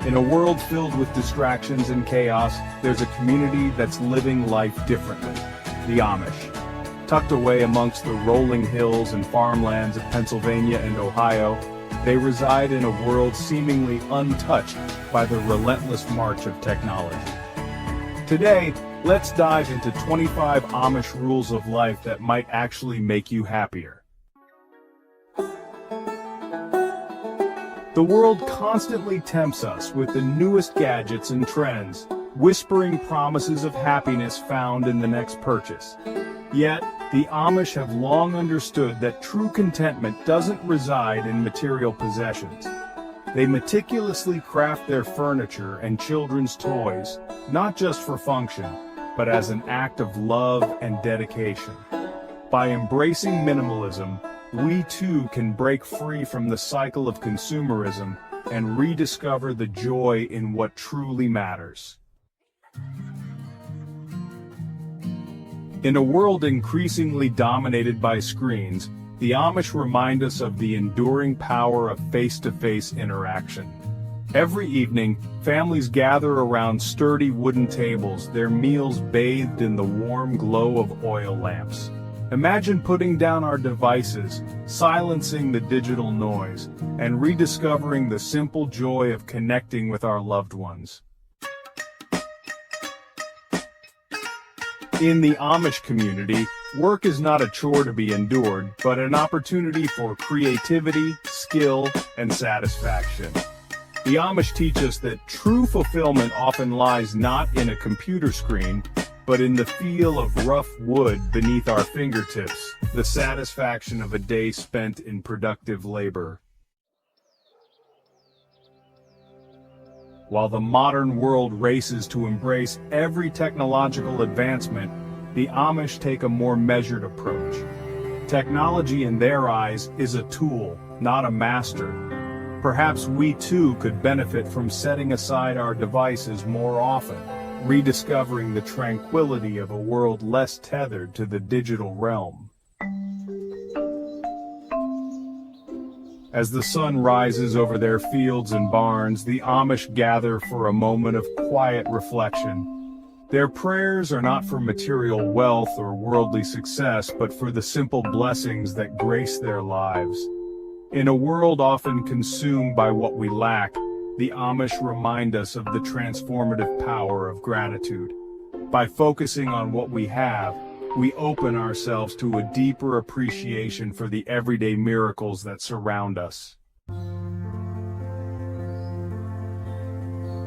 In a world filled with distractions and chaos, there's a community that's living life differently: the Amish. Tucked away amongst the rolling hills and farmlands of Pennsylvania and Ohio, they reside in a world seemingly untouched by the relentless march of technology. Today, let's dive into 25 Amish rules of life that might actually make you happier. The world constantly tempts us with the newest gadgets and trends, whispering promises of happiness found in the next purchase. Yet, the Amish have long understood that true contentment doesn't reside in material possessions. They meticulously craft their furniture and children's toys, not just for function, but as an act of love and dedication. By embracing minimalism, we too can break free from the cycle of consumerism and rediscover the joy in what truly matters. In a world increasingly dominated by screens, the Amish remind us of the enduring power of face-to-face interaction. Every evening, families gather around sturdy wooden tables, their meals bathed in the warm glow of oil lamps. Imagine putting down our devices, silencing the digital noise, and rediscovering the simple joy of connecting with our loved ones. In the Amish community, work is not a chore to be endured, but an opportunity for creativity, skill, and satisfaction. The Amish teach us that true fulfillment often lies not in a computer screen, but in the feel of rough wood beneath our fingertips, the satisfaction of a day spent in productive labor. While the modern world races to embrace every technological advancement, the Amish take a more measured approach. Technology in their eyes is a tool, not a master. Perhaps we too could benefit from setting aside our devices more often, rediscovering the tranquility of a world less tethered to the digital realm. As the sun rises over their fields and barns, the Amish gather for a moment of quiet reflection. Their prayers are not for material wealth or worldly success, but for the simple blessings that grace their lives. In a world often consumed by what we lack, the Amish remind us of the transformative power of gratitude. By focusing on what we have, we open ourselves to a deeper appreciation for the everyday miracles that surround us.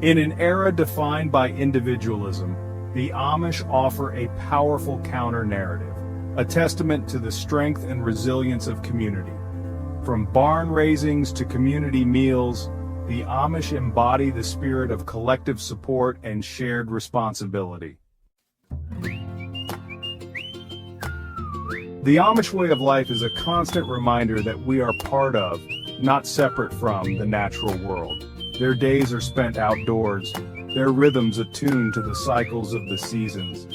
In an era defined by individualism, the Amish offer a powerful counter-narrative, a testament to the strength and resilience of community. From barn raisings to community meals, the Amish embody the spirit of collective support and shared responsibility. The Amish way of life is a constant reminder that we are part of, not separate from, the natural world. Their days are spent outdoors, their rhythms attuned to the cycles of the seasons.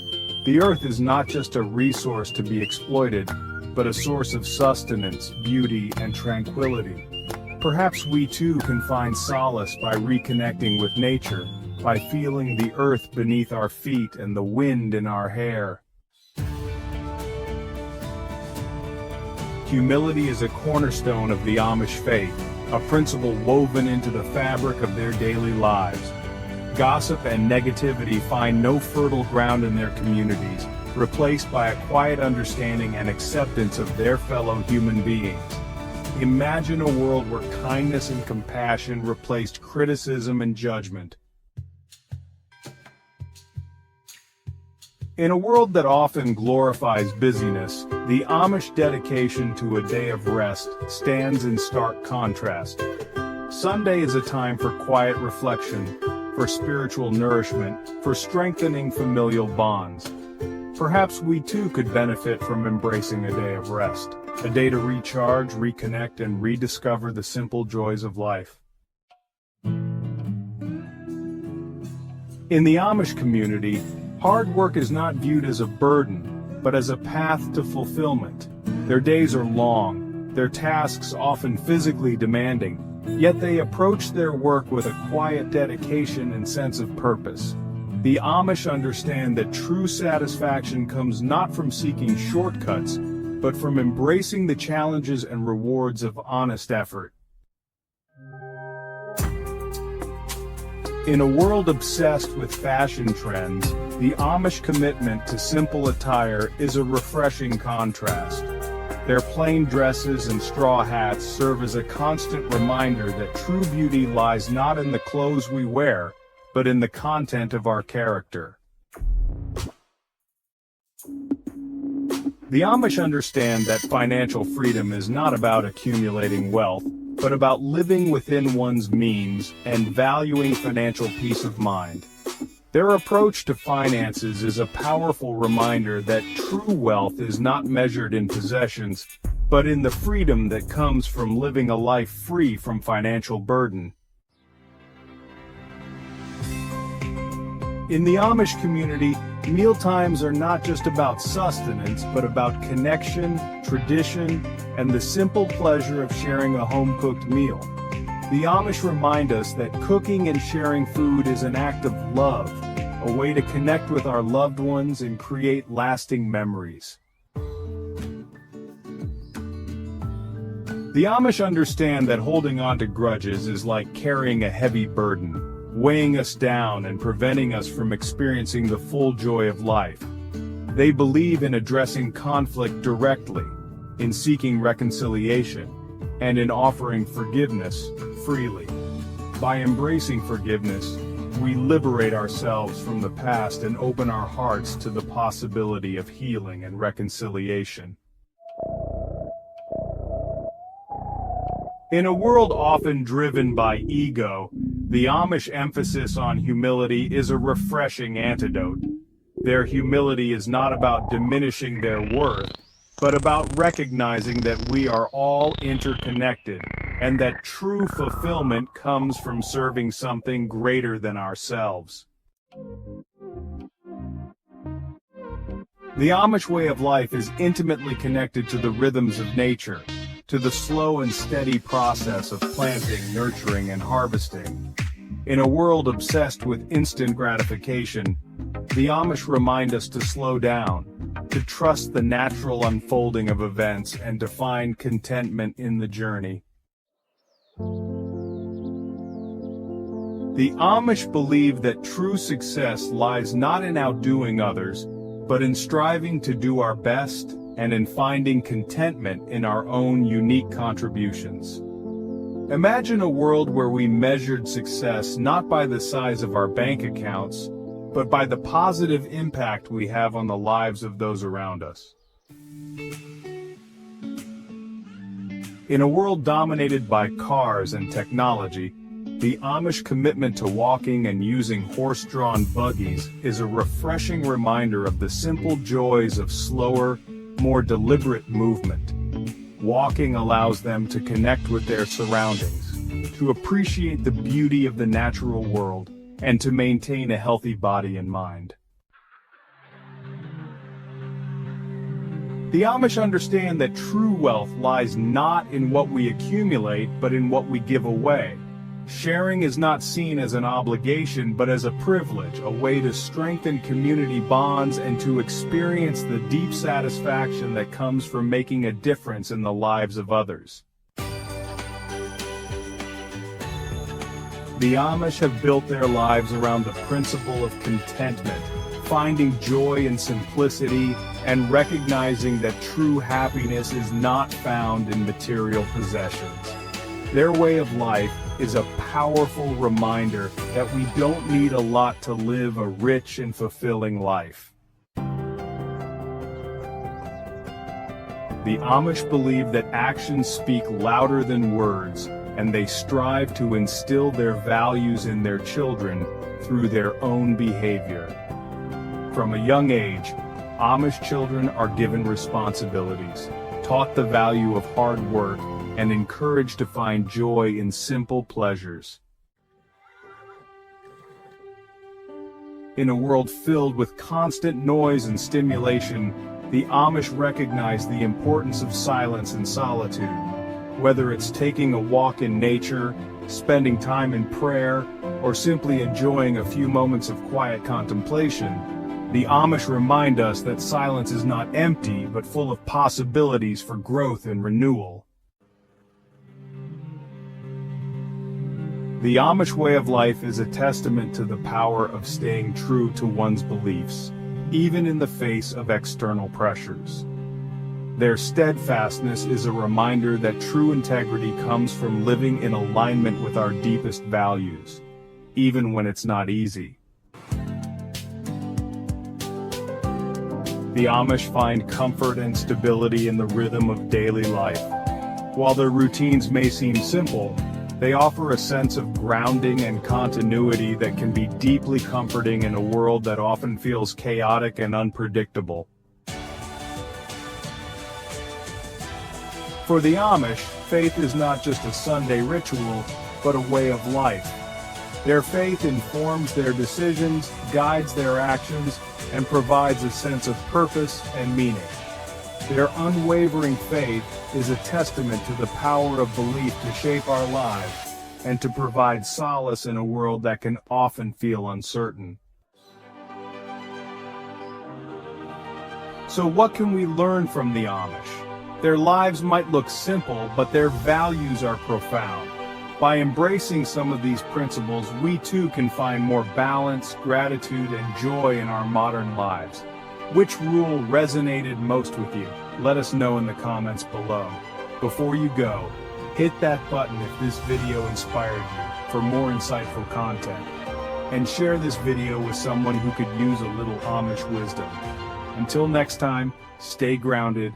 The earth is not just a resource to be exploited, but a source of sustenance, beauty, and tranquility. Perhaps we too can find solace by reconnecting with nature, by feeling the earth beneath our feet and the wind in our hair. Humility is a cornerstone of the Amish faith, a principle woven into the fabric of their daily lives. Gossip and negativity find no fertile ground in their communities, replaced by a quiet understanding and acceptance of their fellow human beings. Imagine a world where kindness and compassion replaced criticism and judgment. In a world that often glorifies busyness, the Amish dedication to a day of rest stands in stark contrast. Sunday is a time for quiet reflection, for spiritual nourishment, for strengthening familial bonds. Perhaps we too could benefit from embracing a day of rest, a day to recharge, reconnect, and rediscover the simple joys of life. In the Amish community, hard work is not viewed as a burden, but as a path to fulfillment. Their days are long, their tasks often physically demanding, Yet they approach their work with a quiet dedication and sense of purpose. The Amish understand that true satisfaction comes not from seeking shortcuts, but from embracing the challenges and rewards of honest effort. In a world obsessed with fashion trends, the Amish commitment to simple attire is a refreshing contrast. Their plain dresses and straw hats serve as a constant reminder that true beauty lies not in the clothes we wear, but in the content of our character. The Amish understand that financial freedom is not about accumulating wealth, but about living within one's means and valuing financial peace of mind. Their approach to finances is a powerful reminder that true wealth is not measured in possessions, but in the freedom that comes from living a life free from financial burden. In the Amish community, mealtimes are not just about sustenance, but about connection, tradition, and the simple pleasure of sharing a home-cooked meal. The Amish remind us that cooking and sharing food is an act of love, a way to connect with our loved ones and create lasting memories. The Amish understand that holding on to grudges is like carrying a heavy burden, weighing us down and preventing us from experiencing the full joy of life. They believe in addressing conflict directly, in seeking reconciliation, and in offering forgiveness freely. By embracing forgiveness, we liberate ourselves from the past and open our hearts to the possibility of healing and reconciliation. In a world often driven by ego, the Amish emphasis on humility is a refreshing antidote. Their humility is not about diminishing their worth, but about recognizing that we are all interconnected, and that true fulfillment comes from serving something greater than ourselves. The Amish way of life is intimately connected to the rhythms of nature, to the slow and steady process of planting, nurturing, and harvesting. In a world obsessed with instant gratification, the Amish remind us to slow down, to trust the natural unfolding of events, and to find contentment in the journey. The Amish believe that true success lies not in outdoing others, but in striving to do our best and in finding contentment in our own unique contributions. Imagine a world where we measured success not by the size of our bank accounts, but by the positive impact we have on the lives of those around us. In a world dominated by cars and technology, the Amish commitment to walking and using horse-drawn buggies is a refreshing reminder of the simple joys of slower, more deliberate movement. Walking allows them to connect with their surroundings, to appreciate the beauty of the natural world, and to maintain a healthy body and mind. The Amish understand that true wealth lies not in what we accumulate, but in what we give away. Sharing is not seen as an obligation, but as a privilege, a way to strengthen community bonds and to experience the deep satisfaction that comes from making a difference in the lives of others. The Amish have built their lives around the principle of contentment, finding joy in simplicity and recognizing that true happiness is not found in material possessions. Their way of life is a powerful reminder that we don't need a lot to live a rich and fulfilling life. The Amish believe that actions speak louder than words, and they strive to instill their values in their children through their own behavior. From a young age, Amish children are given responsibilities, taught the value of hard work, and encouraged to find joy in simple pleasures. In a world filled with constant noise and stimulation, the Amish recognize the importance of silence and solitude. Whether it's taking a walk in nature, spending time in prayer, or simply enjoying a few moments of quiet contemplation, the Amish remind us that silence is not empty but full of possibilities for growth and renewal. The Amish way of life is a testament to the power of staying true to one's beliefs, even in the face of external pressures. Their steadfastness is a reminder that true integrity comes from living in alignment with our deepest values, even when it's not easy. The Amish find comfort and stability in the rhythm of daily life. While their routines may seem simple, they offer a sense of grounding and continuity that can be deeply comforting in a world that often feels chaotic and unpredictable. For the Amish, faith is not just a Sunday ritual, but a way of life. Their faith informs their decisions, guides their actions, and provides a sense of purpose and meaning. Their unwavering faith is a testament to the power of belief to shape our lives and to provide solace in a world that can often feel uncertain. So what can we learn from the Amish? Their lives might look simple, but their values are profound. By embracing some of these principles, we too can find more balance, gratitude, and joy in our modern lives. Which rule resonated most with you? Let us know in the comments below. Before you go, hit that button if this video inspired you for more insightful content. And share this video with someone who could use a little Amish wisdom. Until next time, stay grounded,